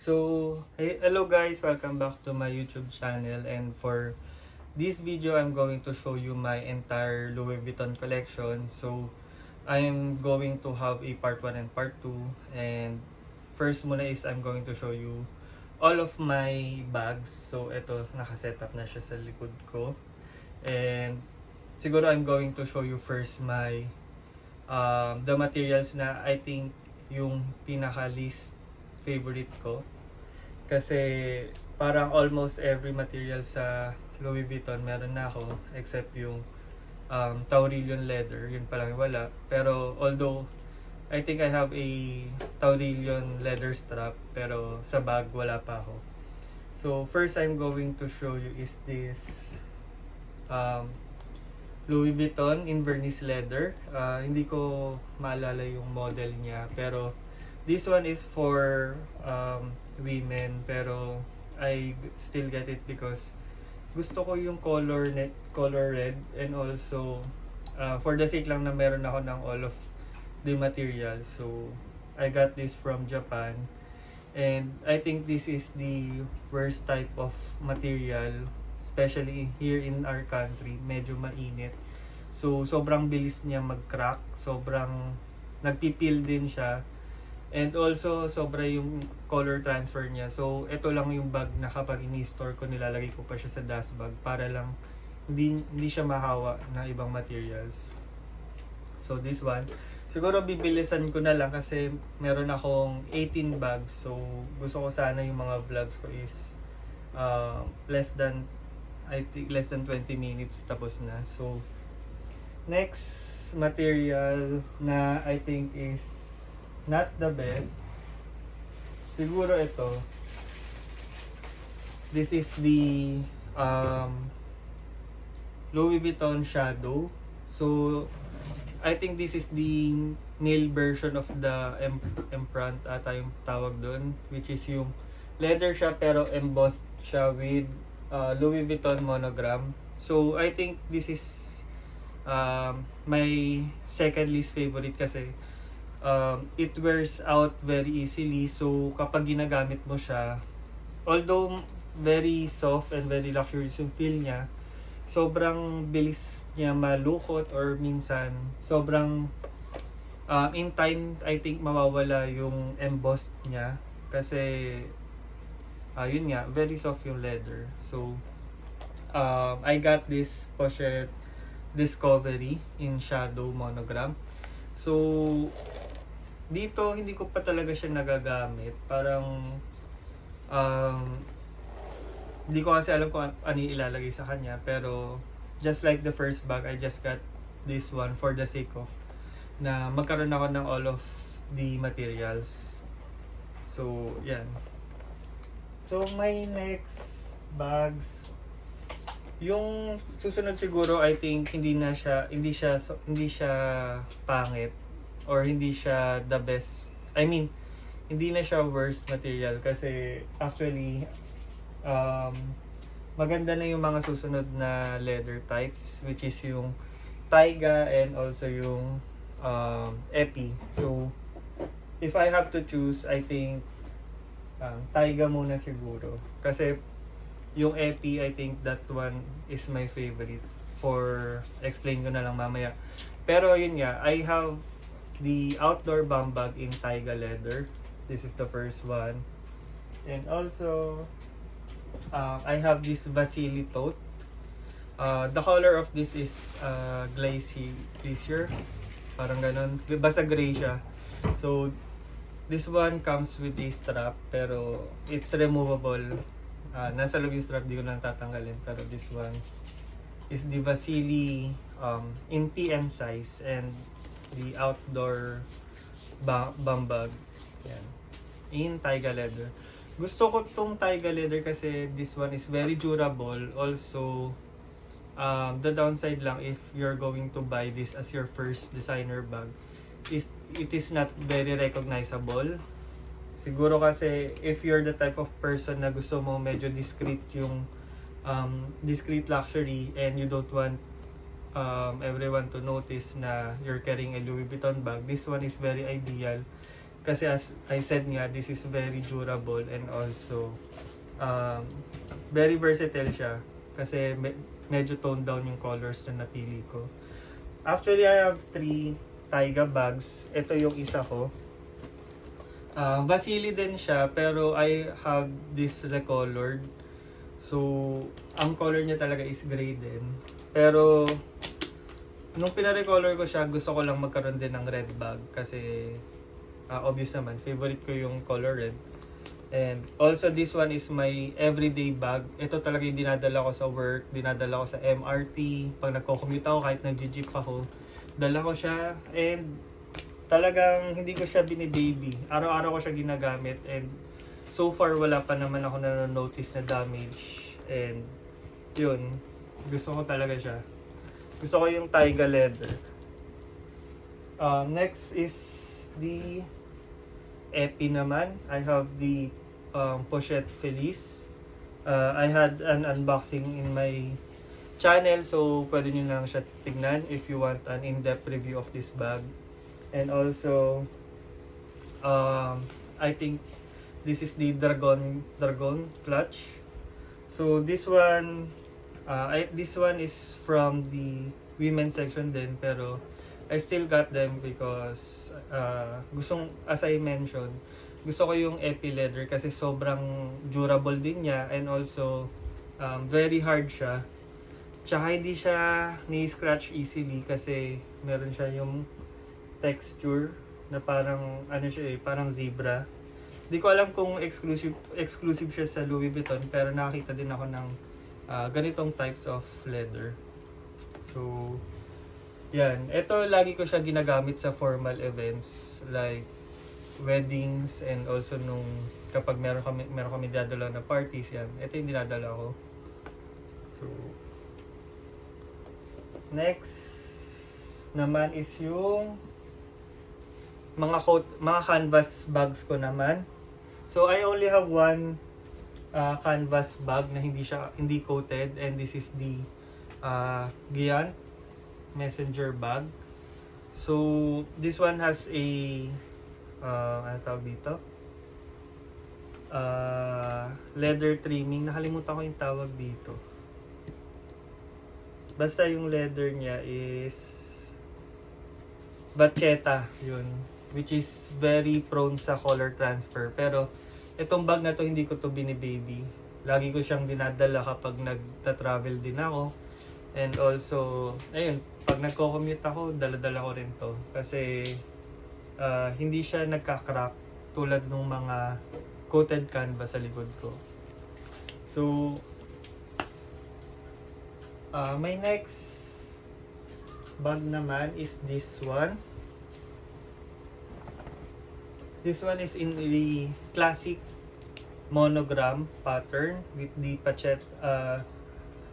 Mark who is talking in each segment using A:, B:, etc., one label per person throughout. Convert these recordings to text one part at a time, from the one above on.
A: Hello guys, welcome back to my YouTube channel, and for this video I'm going to show you my entire Louis Vuitton collection. I'm going to have a part 1 and part 2, and first muna is I'm going to show you all of my bags. So ito, nakasetup na siya sa likod ko, and siguro I'm going to show you first my the materials na I think yung pinaka least favorite ko, kasi parang almost every material sa Louis Vuitton meron na ako except yung Taurillon leather, yun pa lang wala. Pero although I think I have a Taurillon leather strap, pero sa bag wala pa ako. So first I'm going to show you is this Louis Vuitton Inverness leather. Hindi ko maalala yung model niya, pero this one is for women, pero I still get it because gusto ko yung color red, and also for the sake lang na meron ako ng all of the materials. So I got this from Japan, and I think this is the worst type of material, especially here in our country. Medyo mainit, so sobrang bilis niya mag-crack, sobrang nagpipil din siya. And also, sobra yung color transfer niya. So, ito lang yung bag na kapag ini-store ko, nilalagay ko pa siya sa dust bag para lang hindi siya mahawa ng ibang materials. So, this one. Siguro bibilisan ko na lang kasi meron akong 18 bags. So, gusto ko sana yung mga vlogs ko is less than 20 minutes tapos na. So, next material na I think is not the best, siguro ito. This is the Louis Vuitton Shadow. So I think this is the nail version of the Empreinte ata yung tawag doon, which is yung leather siya pero embossed siya with Louis Vuitton monogram. So I think this is my second least favorite kasi it wears out very easily. So kapag ginagamit mo siya, although very soft and very luxurious yung feel niya, sobrang bilis niya malukot, or minsan sobrang in time I think mawawala yung embossed niya kasi yun nga, very soft yung leather. So I got this Pochette Discovery in Shadow monogram. So dito hindi ko pa talaga siya nagagamit. Parang hindi ko kasi alam kung ano ilalagay sa kanya, pero just like the first bag, I just got this one for the sake of na magkaroon ako ng all of the materials. So yan. So my next bags, yung susunod siguro, I think hindi siya pangit, or hindi siya the best. I mean, hindi na siya worst material kasi actually maganda na yung mga susunod na leather types, which is yung Taiga and also yung Epi. So if I have to choose, I think Taiga muna siguro, kasi yung Epi, I think that one is my favorite. For explain ko na lang mamaya. Pero yun nga, I have the outdoor bum bag in Taiga leather. This is the first one. And also I have this Vasili tote. The color of this is glacier, parang ganon, basta gray siya. So this one comes with a strap, pero it's removable. Nasa loob yung strap, di ko na tatanggalin. Pero this one is the Vasili in PM size, and the outdoor bum bag. Yan. In Taiga leather. Gusto ko tong Taiga leather kasi this one is very durable. Also, the downside lang if you're going to buy this as your first designer bag is it is not very recognizable. Siguro kasi if you're the type of person na gusto mo medyo discreet yung discreet luxury, and you don't want everyone to notice na you're carrying a Louis Vuitton bag, this one is very ideal kasi as I said nga, this is very durable and also um, very versatile siya kasi medyo toned down yung colors na napili ko. Actually, I have 3 Taiga bags. Ito yung isa ko. Vasili din siya pero I have this recolored. So, ang color niya talaga is gray din. Pero nung pina-recolor ko siya, gusto ko lang magkaroon din ng red bag kasi obvious naman, favorite ko yung color red. And also this one is my everyday bag. Ito talaga yung dinadala ko sa work, dinadala ko sa MRT, pag nagko-commute ako, kahit nag-jeep ako, dala ko siya and talagang hindi ko siya binibaby. Araw-araw ko siya ginagamit and so far wala pa naman ako na-notice na damage. And yun, gusto ko talaga siya. Gusto ko yung Taiga leather. Next is the Epi naman. I have the Pochette Feliz. I had an unboxing in my channel, so pwede nyo lang siya tignan if you want an in-depth review of this bag. And also, I think this is the Dragon clutch. So this one is from the women's section din, pero I still got them because as I mentioned, gusto ko yung Epi leather kasi sobrang durable din niya and also very hard siya. Tsaka hindi siya ni-scratch easily kasi meron siya yung texture na parang parang zebra. Hindi ko alam kung exclusive siya sa Louis Vuitton pero nakakita din ako ng ganitong types of leather. So yan, ito lagi ko siya ginagamit sa formal events like weddings and also nung kapag meron kami dadala na parties, yan. Ito yung dinadala ko. So next naman is yung mga canvas bags ko naman. So I only have one canvas bag na hindi coated and this is the Giant messenger bag. So this one has a ano tawag dito? Leather trimming. Nakalimutan ko yung tawag dito. Basta yung leather niya is Vachetta, yun, which is very prone sa color transfer. Pero itong bag na to hindi ko to binibaby. Lagi ko siyang dinadala kapag nagta-travel din ako. And also, ayun, pag nagko-commute ako, dala-dala ko rin to. Kasi hindi siya nagka-crack tulad ng mga coated canvas sa likod ko. So, my next bag naman is this one. This one is in the classic monogram pattern with the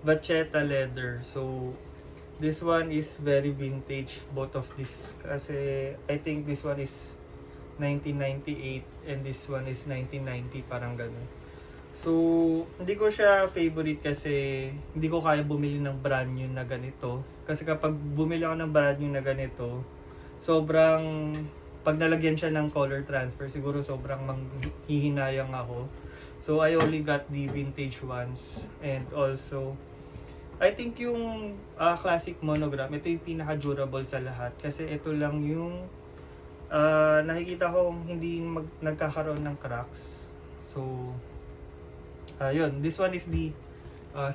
A: Vachetta leather. So this one is very vintage, both of this, kasi I think this one is 1998 and this one is 1990, parang ganun. So hindi ko siya favorite kasi hindi ko kaya bumili ng brand new na ganito. Kasi kapag bumili ako ng brand new na ganito, sobrang pag nalagyan siya ng color transfer, siguro sobrang manghihinayang ako. So I only got the vintage ones. And also I think yung classic monogram, ito yung pinaka-durable sa lahat. Kasi ito lang yung nakikita ko hindi nagkakaroon ng cracks. So, yun. This one is the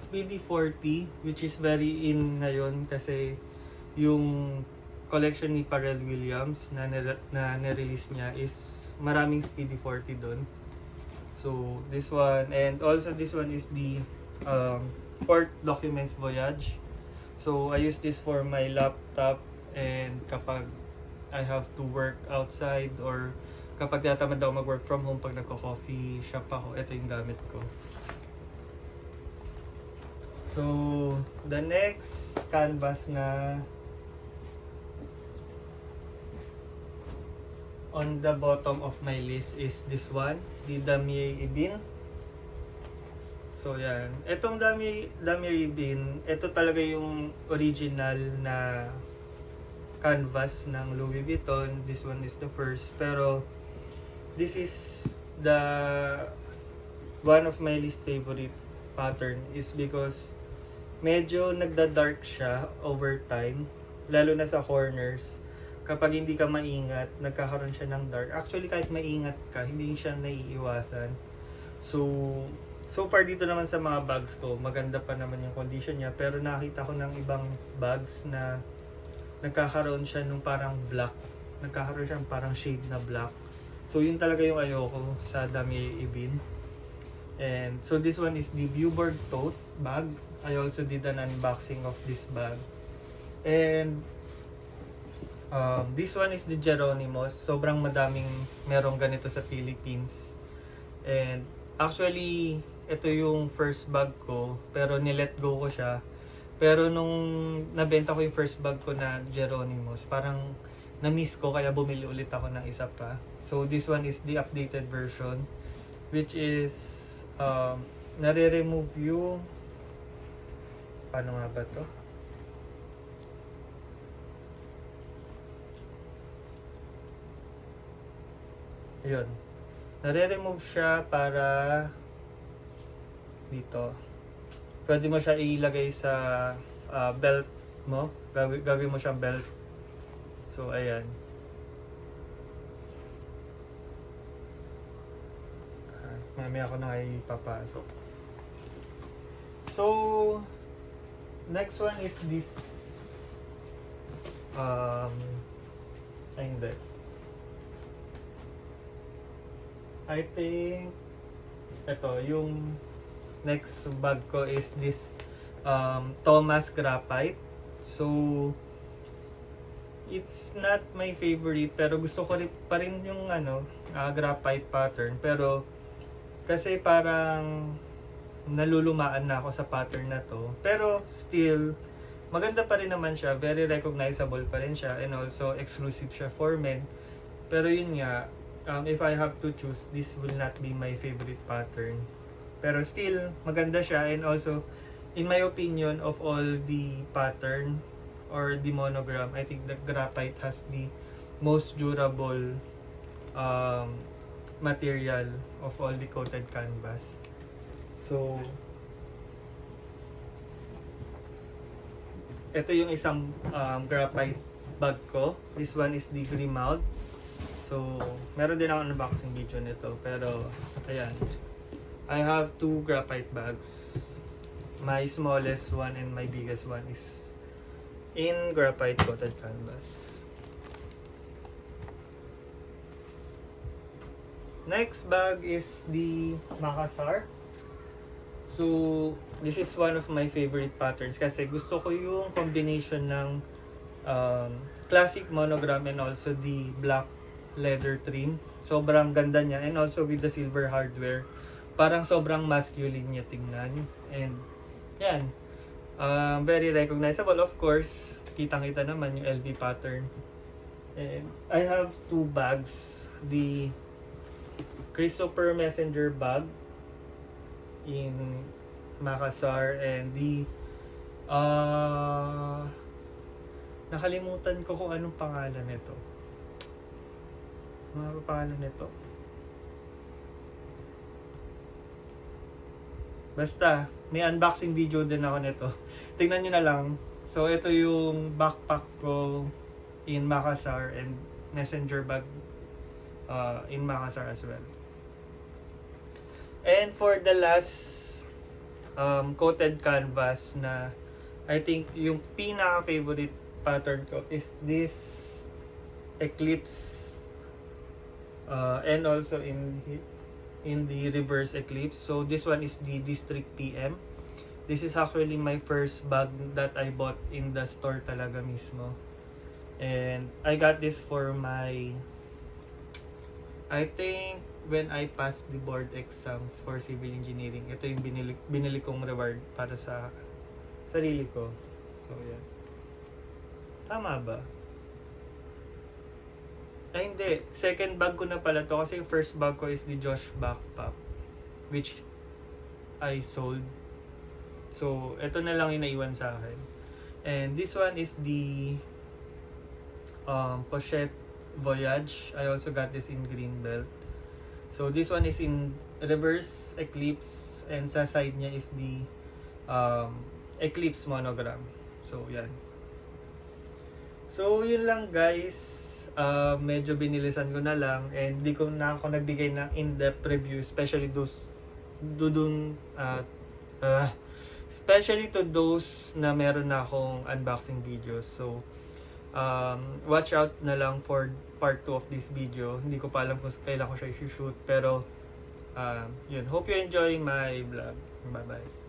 A: Speedy 40, which is very in ngayon kasi yung collection ni Pharrell Williams na nirelease niya is maraming Speedy 40 doon. So, this one. And also this one is the Port Documents Voyage. So I use this for my laptop and kapag I have to work outside or kapag tatamad ako mag-work from home, pag nagko-coffee shop ako, ito yung gamit ko. So the next canvas na on the bottom of my list is this one, the Damier Ebene. So yan, etong Damier Ebene, ito talaga yung original na canvas ng Louis Vuitton. This one is the first, pero this is the one of my least favorite pattern is because medyo nagda-dark siya over time, lalo na sa corners. Kapag hindi ka maingat, nagkakaroon siya ng dark. Actually, kahit maingat ka, hindi siya naiiwasan. So far dito naman sa mga bags ko, maganda pa naman yung condition niya. Pero nakita ko ng ibang bags na nagkakaroon siya nung parang black. Nagkakaroon siya ng parang shade na black. So yun talaga yung ayoko sa Damier Ebene. And so this one is the Viewboard tote bag. I also did an unboxing of this bag. And this one is the Geronimos. Sobrang madaming merong ganito sa Philippines. And actually, ito yung first bag ko. Pero nilet go ko siya. Pero nung nabenta ko yung first bag ko na Geronimos, parang na-miss ko kaya bumili ulit ako ng isa pa. So this one is the updated version. Which is, nare-remove yung... Paano nga ba to? Ayun. Nare-remove siya para dito. Pwede mo siya ilagay sa belt mo. Gawin mo siyang belt. So, ayan. Mamaya ako na ipapasok. So, next one is this. Ay, hindi. I think ito yung next bag ko is this Thomas Graphite. So it's not my favorite pero gusto ko rin pa rin yung graphite pattern, pero kasi parang nalulumaan na ako sa pattern na to, pero still maganda pa rin naman siya, very recognizable pa rin siya, and also exclusive siya for men. Pero yun nga, if I have to choose, this will not be my favorite pattern. Pero still, maganda siya. And also, in my opinion, of all the pattern or the monogram, I think the graphite has the most durable material of all the coated canvas. So, ito yung isang graphite bag ko. This one is the Grimaud. So, meron din ako unboxing video nito. Pero, ayan. I have two graphite bags. My smallest one and my biggest one is in graphite coated canvas. Next bag is the Makassar. So, this is one of my favorite patterns kasi gusto ko yung combination ng classic monogram and also the black leather trim. Sobrang ganda niya, and also with the silver hardware, parang sobrang masculine niya tingnan. And yan, very recognizable. Of course, kitang-kita naman yung LV pattern. And I have two bags, the Christopher Messenger bag in Makassar, and the nakalimutan ko kung anong pangalan nito. Mga pangalan nito. Basta, may unboxing video din ako nito. Tingnan nyo na lang. So, ito yung backpack ko in Makassar and messenger bag in Makassar as well. And for the last coated canvas na I think yung pinaka-favorite pattern ko is this Eclipse. And also in the reverse Eclipse. So this one is the District PM. This is actually my first bag that I bought in the store talaga mismo. And I got this for my, I think when I passed the board exams for civil engineering, ito yung binili kong reward para sa sarili ko. So yan. Tama ba? Ay, hindi. Second bag ko na pala to kasi yung first bag ko is the Josh backpack, which I sold. So, ito na lang yung naiwan sa akin. And this one is the Pochette Voyage. I also got this in Greenbelt. So this one is in reverse eclipse and sa side niya is the eclipse monogram. So yan. So yun lang guys. Medyo binilisan ko na lang and di ko na ako nagbigay ng in-depth review, especially especially to those na meron na akong unboxing videos. So watch out na lang for part 2 of this video. Hindi ko pa alam kung kailan ko siya i-shoot, pero yun, hope you enjoy my vlog. Bye bye.